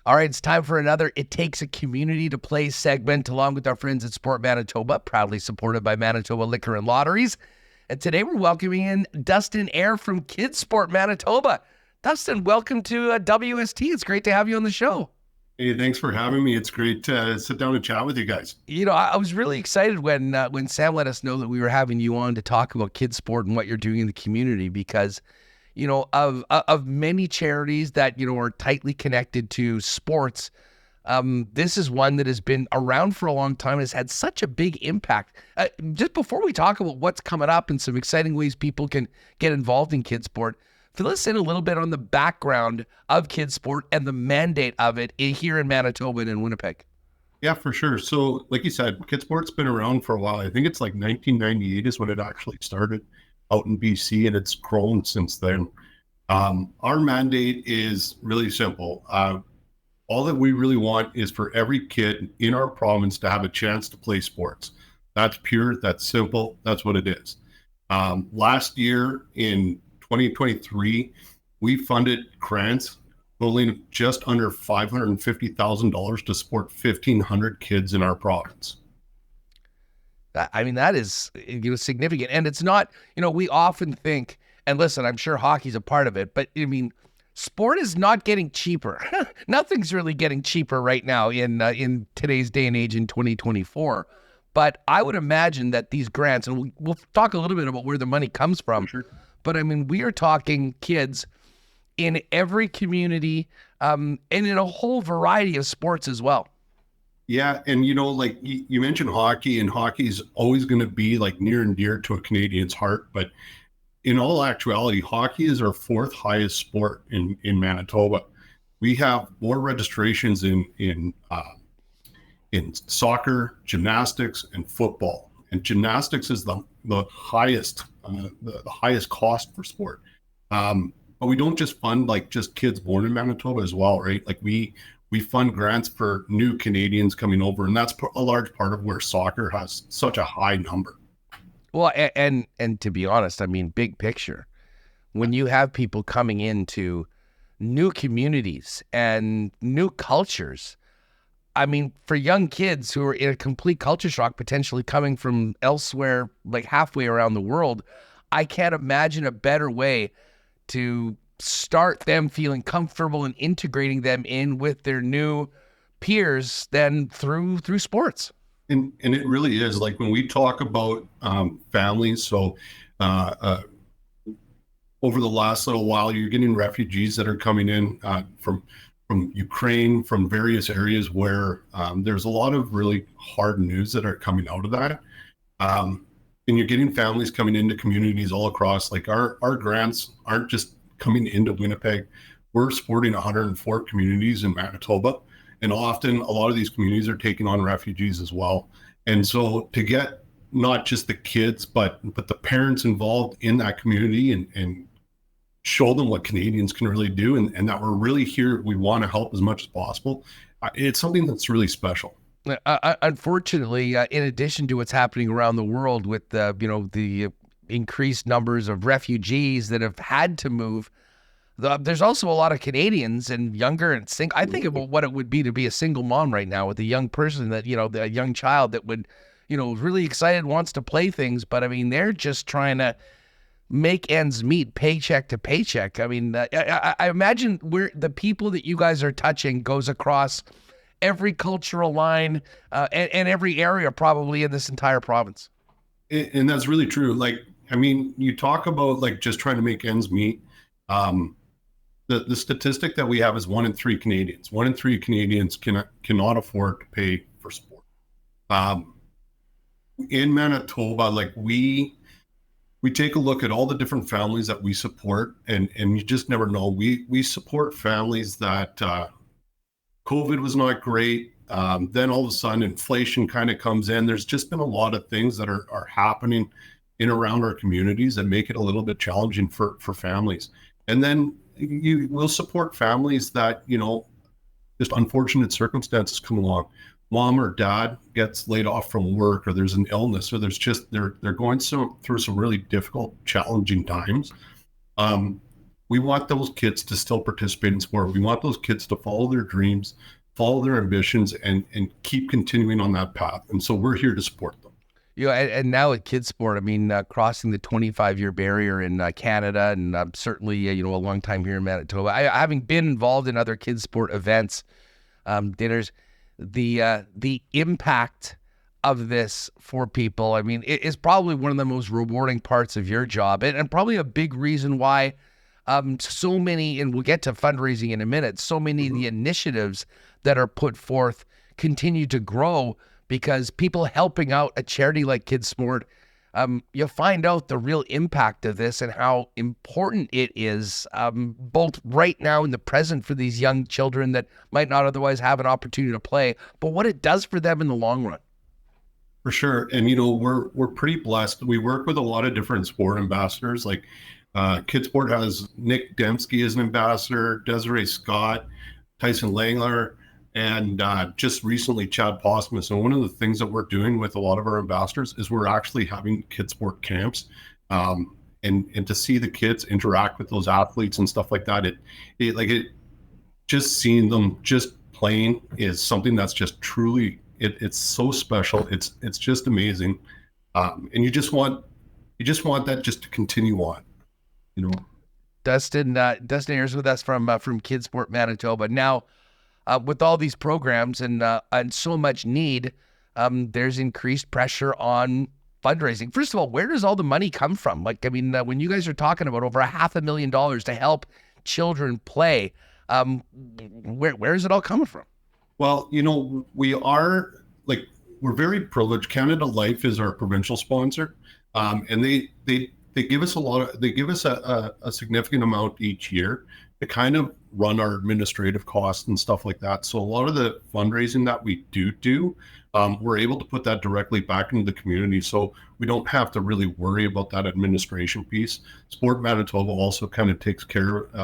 All right, it's time for another It Takes a Community to Play segment, along with our friends at Sport Manitoba, proudly supported by Manitoba Liquor and Lotteries. And today we're welcoming in Dustin Ehr from KidSport Manitoba. Dustin, welcome to WST. It's great to have you on the show. Hey, thanks for having me. It's great to sit down and chat with you guys. You know, I was really excited when Sam let us know that we were having you on to talk about KidSport and what you're doing in the community because, you know, of many charities that, you know, are tightly connected to sports, this is one that has been around for a long time and has had such a big impact. Just before we talk about what's coming up and some exciting ways people can get involved in KidSport, fill us in a little bit on the background of KidSport and the mandate of it here in Manitoba and in Winnipeg. Yeah, for sure. So, like you said, KidSport's been around for a while. I think it's like 1998 is when it actually started out in BC, and it's grown since then. Our mandate is really simple. All that we really want is for every kid in our province to have a chance to play sports. That's pure, that's simple, that's what it is. Last year in 2023, we funded grants totaling just under $550,000 to support 1,500 kids in our province. I mean, that is, you know, significant. And it's not, you know, we often think, and listen, I'm sure hockey's a part of it, but I mean, sport is not getting cheaper. Nothing's really getting cheaper right now in today's day and age in 2024. But I would imagine that these grants, and we'll talk a little bit about where the money comes from, Sure. but I mean, we are talking kids in every community and in a whole variety of sports as well. Yeah, and you know, like you mentioned hockey, and hockey's always going to be like near and dear to a Canadian's heart. But in all actuality, hockey is our fourth highest sport in Manitoba. We have more registrations in soccer, gymnastics, and football. And gymnastics is the highest the highest cost for sport. But we don't just fund like just kids born in Manitoba as well, right? Like we fund grants for new Canadians coming over, and that's a large part of where soccer has such a high number. Well, and to be honest, I mean, big picture, when you have people coming into new communities and new cultures, I mean, for young kids who are in a complete culture shock, potentially coming from elsewhere, like halfway around the world, I can't imagine a better way to start them feeling comfortable and integrating them in with their new peers than through sports. And it really is like when we talk about families. So over the last little while, you're getting refugees that are coming in from Ukraine, from various areas where there's a lot of really hard news that are coming out of that. And you're getting families coming into communities all across. Like our grants aren't just coming into Winnipeg. We're supporting 104 communities in Manitoba. And often a lot of these communities are taking on refugees as well. And so to get not just the kids, but the parents involved in that community and show them what Canadians can really do and that we're really here, we want to help as much as possible. It's something that's really special. Unfortunately, in addition to what's happening around the world with the increased numbers of refugees that have had to move, there's also a lot of Canadians and younger and single. I think about what it would be to be a single mom right now with a young person that, you know, the young child that would, you know, really excited, wants to play things, but I mean, they're just trying to make ends meet, paycheck to paycheck. I mean, I imagine where the people that you guys are touching goes across every cultural line and every area probably in this entire province. And that's really true. Like, I mean, you talk about like just trying to make ends meet. The statistic that we have is 1 in 3 Canadians. 1 in 3 Canadians cannot afford to pay for sport. In Manitoba, like we take a look at all the different families that we support, and you just never know. We support families that COVID was not great. Then all of a sudden inflation kind of comes in. There's just been a lot of things that are happening in around our communities that make it a little bit challenging for families. And then you will support families that, you know, just unfortunate circumstances come along. Mom or dad gets laid off from work, or there's an illness, or they're going through some really difficult, challenging times. We want those kids to still participate in sport. We want those kids to follow their dreams, follow their ambitions, and keep continuing on that path. And so we're here to support them. And now at KidSport, I mean, crossing the 25-year barrier in Canada, and certainly, a long time here in Manitoba. Having been involved in other KidSport events, dinners, the impact of this for people, I mean, it is probably one of the most rewarding parts of your job, and probably a big reason why so many, and we'll get to fundraising in a minute, so many of the initiatives that are put forth continue to grow, because people helping out a charity like KidSport, you'll find out the real impact of this and how important it is, both right now in the present for these young children that might not otherwise have an opportunity to play, but what it does for them in the long run. For sure. And, we're pretty blessed. We work with a lot of different sport ambassadors. Like KidSport has Nick Dembski as an ambassador, Desiree Scott, Tyson Langler, and just recently Chad Postmus. And one of the things that we're doing with a lot of our ambassadors is we're actually having KidSport camps, and to see the kids interact with those athletes and stuff like that. It just seeing them just playing is something that's just truly, it's so special. It's just amazing, and you just want that just to continue on. Dustin Ehr is with us from KidSport Manitoba. Now, with all these programs and so much need, there's increased pressure on fundraising. First of all, where does all the money come from? Like, I mean, when you guys are talking about over $500,000 to help children play, where is it all coming from? Well, we're very privileged. Canada Life is our provincial sponsor, and they give us a significant amount each year to kind of run our administrative costs and stuff like that. So a lot of the fundraising that we do, we're able to put that directly back into the community. So we don't have to really worry about that administration piece. Sport Manitoba also kind of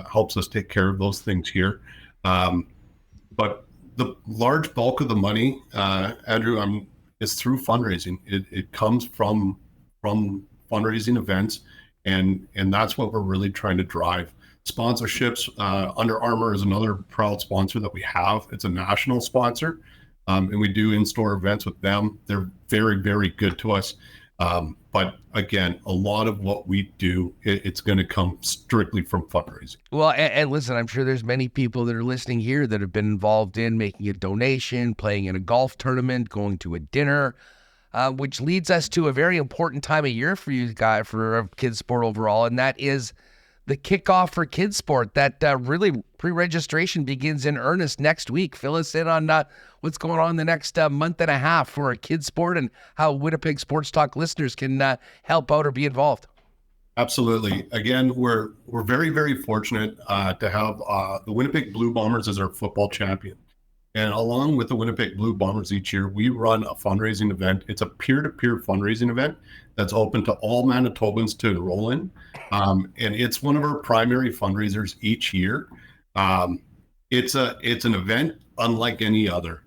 helps us take care of those things here. But the large bulk of the money, Andrew, is through fundraising. It comes from fundraising events, and that's what we're really trying to drive. Sponsorships, Under Armour is another proud sponsor that we have. It's a national sponsor, and we do in-store events with them. They're very, very good to us. But again, a lot of what we do, it's going to come strictly from fundraising. Well, and listen, I'm sure there's many people that are listening here that have been involved in making a donation, playing in a golf tournament, going to a dinner, which leads us to a very important time of year for you guys, for KidSport overall, and that is the kickoff for KidSport. That really pre-registration begins in earnest next week. Fill us in on what's going on the next month and a half for KidSport, and how Winnipeg Sports Talk listeners can help out or be involved. Absolutely. Again, we're very, very fortunate to have the Winnipeg Blue Bombers as our football champion. And along with the Winnipeg Blue Bombers each year, we run a fundraising event. It's a peer-to-peer fundraising event that's open to all Manitobans to enroll in. And it's one of our primary fundraisers each year. It's an event unlike any other.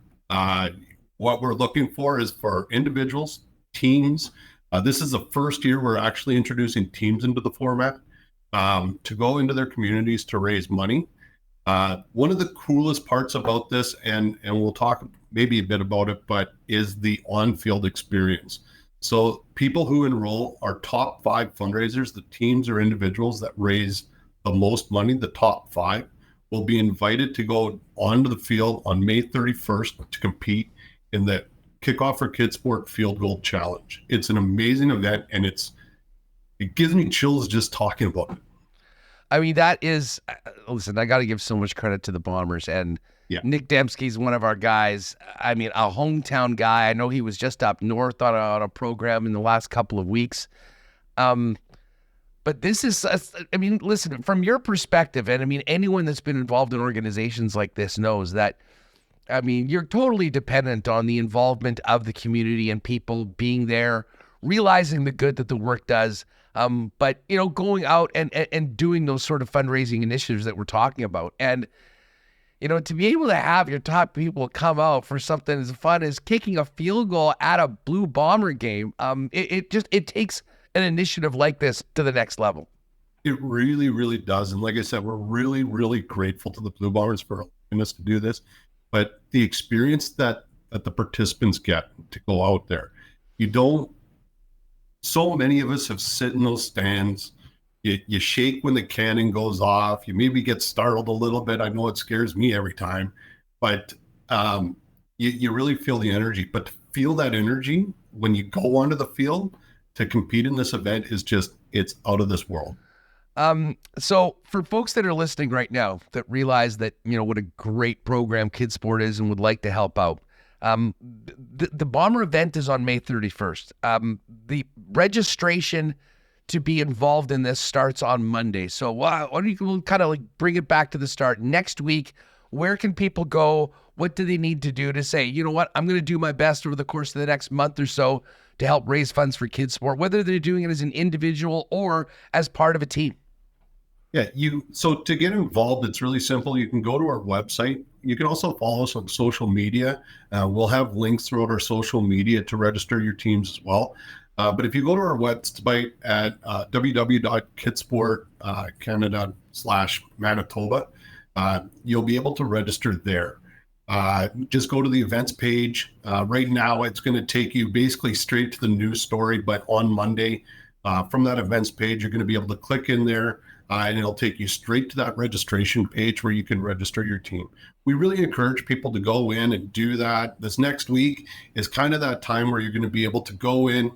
What we're looking for is for individuals, teams. This is the first year we're actually introducing teams into the format, to go into their communities to raise money. One of the coolest parts about this, and we'll talk maybe a bit about it, but is the on-field experience. So people who enroll are top 5 fundraisers, the teams or individuals that raise the most money, the top 5, will be invited to go onto the field on May 31st to compete in the Kickoff for KidSport Field Goal Challenge. It's an amazing event, and it gives me chills just talking about it. I mean, that is, listen, I got to give so much credit to the Bombers, and Nick Dembski's one of our guys. I mean, a hometown guy. I know he was just up north on a program in the last couple of weeks. But this is, I mean, listen, from your perspective, and I mean, anyone that's been involved in organizations like this knows that, I mean, you're totally dependent on the involvement of the community and people being there, realizing the good that the work does. But, going out and doing those sort of fundraising initiatives that we're talking about. And, to be able to have your top people come out for something as fun as kicking a field goal at a Blue Bomber game, it takes an initiative like this to the next level. It really, really does. And like I said, we're really, really grateful to the Blue Bombers for allowing us to do this. But the experience that the participants get to go out there, you don't. So many of us have sit in those stands. You shake when the cannon goes off. You maybe get startled a little bit. I know it scares me every time, but you really feel the energy. But to feel that energy when you go onto the field to compete in this event is just, it's out of this world. So for folks that are listening right now that realize that, what a great program KidSport is and would like to help out, the Bomber event is on May 31st. The registration to be involved in this starts on Monday. So why don't you kind of like bring it back to the start next week? Where can people go? What do they need to do to say, you know what, I'm going to do my best over the course of the next month or so to help raise funds for KidSport, whether they're doing it as an individual or as part of a team? Yeah, so to get involved, it's really simple. You can go to our website. You can also follow us on social media. We'll have links throughout our social media to register your teams as well. But if you go to our website at www.kidsportcanada.com/Manitoba, you'll be able to register there. Just go to the events page. Right now, it's going to take you basically straight to the news story, but on Monday, from that events page, you're going to be able to click in there. And it'll take you straight to that registration page where you can register your team. We really encourage people to go in and do that. This next week is kind of that time where you're going to be able to go in,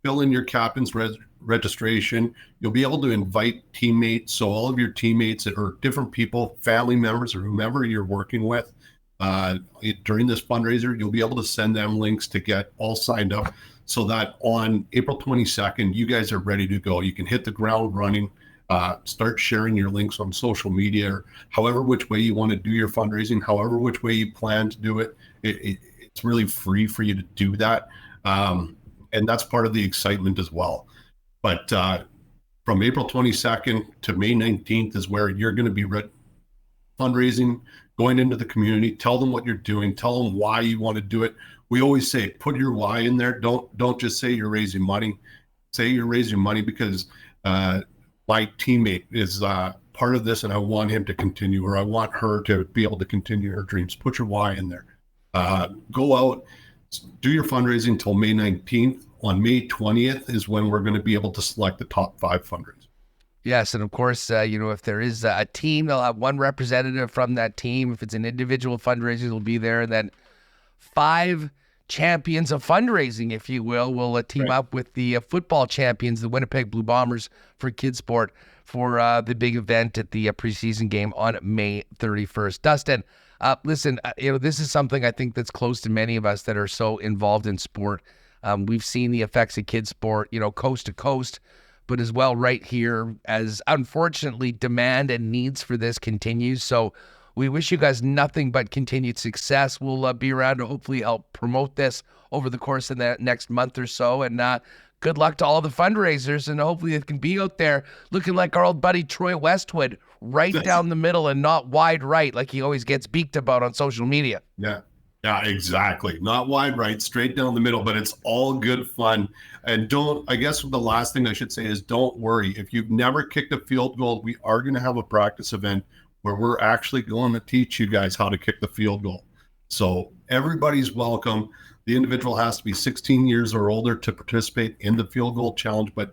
fill in your captain's registration. You'll be able to invite teammates. So all of your teammates that are different people, family members, or whomever you're working with during this fundraiser, you'll be able to send them links to get all signed up so that on April 22nd, you guys are ready to go. You can hit the ground running. Start sharing your links on social media, or however which way you want to do your fundraising, however which way you plan to do it. It's really free for you to do that. And that's part of the excitement as well. But from April 22nd to May 19th is where you're going to be fundraising, going into the community, tell them what you're doing, tell them why you want to do it. We always say, put your why in there. Don't just say you're raising money. Say you're raising money because my teammate is part of this and I want him to continue, or I want her to be able to continue her dreams. Put your why in there. Go out, do your fundraising until May 19th. On May 20th is when we're going to be able to select the top 5 fundraisers. Yes, and of course, if there is a team, they'll have one representative from that team. If it's an individual fundraiser, it'll be there. And then 5 champions of fundraising, if you will team up with the football champions, the Winnipeg Blue Bombers, for KidSport for the big event at the preseason game on May 31st. Dustin, listen, this is something I think that's close to many of us that are so involved in sport. We've seen the effects of KidSport, coast to coast, but as well right here, as unfortunately demand and needs for this continues. So we wish you guys nothing but continued success. We'll be around to hopefully help promote this over the course of the next month or so. And good luck to all the fundraisers. And hopefully it can be out there looking like our old buddy Troy Westwood, right down the middle and not wide right, like he always gets beaked about on social media. Yeah, exactly. Not wide right, straight down the middle, but it's all good fun. And I guess the last thing I should say is don't worry. If you've never kicked a field goal, we are going to have a practice event where we're actually going to teach you guys how to kick the field goal. So everybody's welcome. The individual has to be 16 years or older to participate in the field goal challenge, but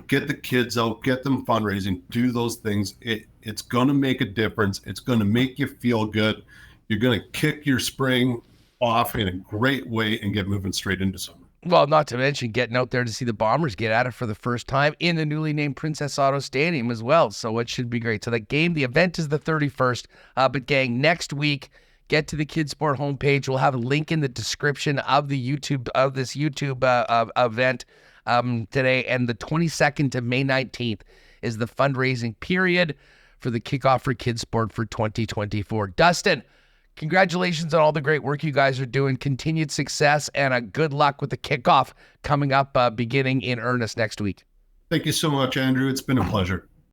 get the kids out, get them fundraising, do those things. It's going to make a difference. It's going to make you feel good. You're going to kick your spring off in a great way and get moving straight into summer. Well, not to mention getting out there to see the Bombers get at it for the first time in the newly named Princess Auto Stadium as well. So it should be great. So the event is the 31st. But gang, next week, get to the KidSport homepage. We'll have a link in the description of this YouTube event today. And the 22nd to May 19th is the fundraising period for the kickoff for KidSport for 2024. Dustin, congratulations on all the great work you guys are doing. Continued success and good luck with the kickoff coming up beginning in earnest next week. Thank you so much, Andrew. It's been a pleasure.